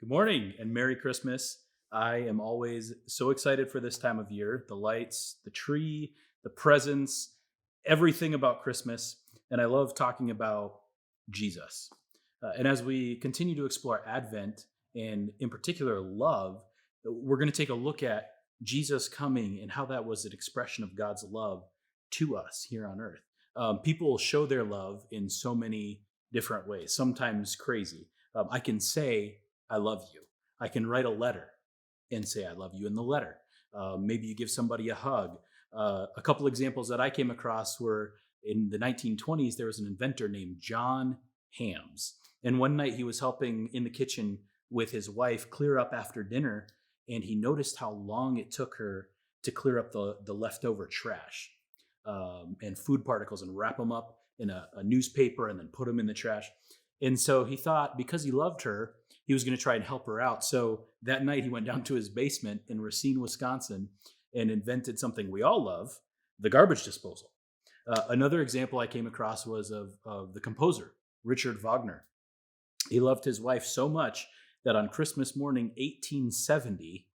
Good morning and Merry Christmas. I am always so excited for this time of year, the lights, the tree, the presents, everything about Christmas. And I love talking about Jesus. And as we continue to explore Advent and, in particular, love, we're going to take a look at Jesus coming and how that was an expression of God's love to us here on earth. People show their love in so many different ways, sometimes crazy. I can say, I love you. I can write a letter and say, I love you in the letter. Maybe you give somebody a hug. A couple examples that I came across were in the 1920s, there was an inventor named John Hams. And one night he was helping in the kitchen with his wife clear up after dinner. And he noticed how long it took her to clear up the leftover trash and food particles and wrap them up in a newspaper and then put them in the trash. And so he thought because he loved her, he was going to try and help her out. So that night he went down to his basement in Racine, Wisconsin, and invented something we all love, the garbage disposal. Another example I came across was of the composer, Richard Wagner. He loved his wife so much that on Christmas morning, 1870,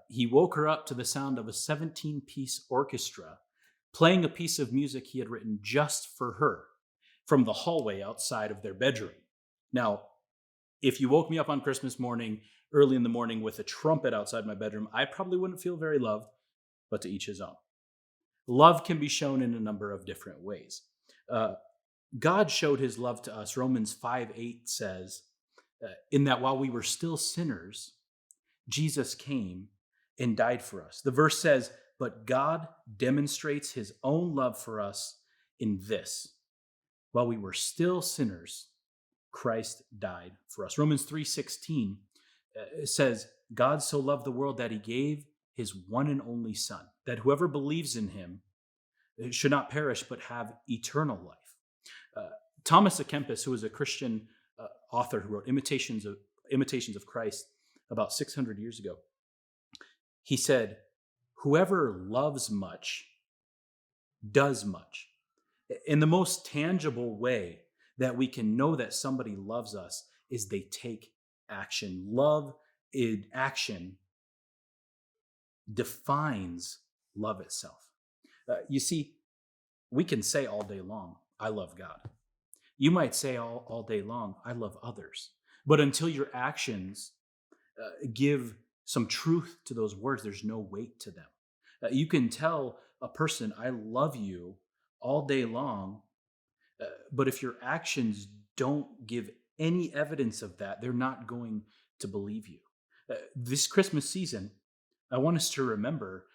he woke her up to the sound of a 17-piece orchestra playing a piece of music he had written just for her from the hallway outside of their bedroom. Now, if you woke me up on Christmas morning, early in the morning, with a trumpet outside my bedroom, I probably wouldn't feel very loved, but to each his own. Love can be shown in a number of different ways. Uh, God showed his love to us. Romans 5:8 says, in that while we were still sinners, Jesus came and died for us. The verse says, but God demonstrates his own love for us in this. While we were still sinners, Christ died for us. Romans 3:16 says, God so loved the world that he gave his one and only son, that whoever believes in him should not perish but have eternal life. Uh, Thomas à Kempis, who was a Christian author who wrote Imitations of Christ about 600 years ago, he said, whoever loves much does much. In the most tangible way that we can know that somebody loves us is they take action. Love in action defines love itself. You see, we can say all day long, I love God. You might say all day long, I love others. But until your actions give some truth to those words, there's no weight to them. You can tell a person, I love you all day long, but if your actions don't give any evidence of that, they're not going to believe you. This Christmas season, I want us to remember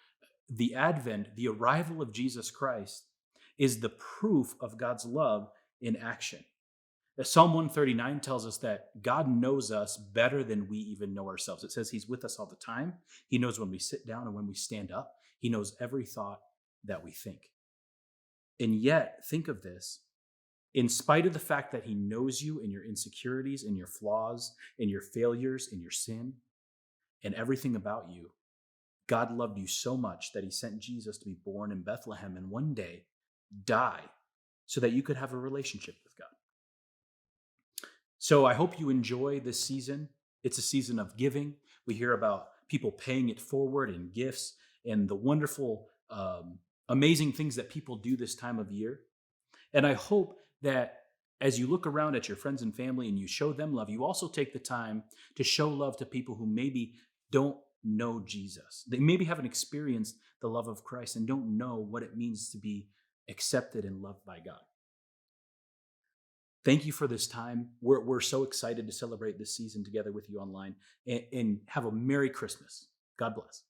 the advent, the arrival of Jesus Christ is the proof of God's love in action. Psalm 139 tells us that God knows us better than we even know ourselves. It says he's with us all the time. He knows when we sit down and when we stand up. He knows every thought that we think. And yet, think of this. In spite of the fact that he knows you and your insecurities and your flaws and your failures and your sin and everything about you, God loved you so much that he sent Jesus to be born in Bethlehem and one day die so that you could have a relationship with God. So I hope you enjoy this season. It's a season of giving. We hear about people paying it forward in gifts and the wonderful, amazing things that people do this time of year. And I hope that as you look around at your friends and family and you show them love, you also take the time to show love to people who maybe don't know Jesus. They maybe haven't experienced the love of Christ and don't know what it means to be accepted and loved by God. Thank you for this time. We're so excited to celebrate this season together with you online and have a Merry Christmas. God bless.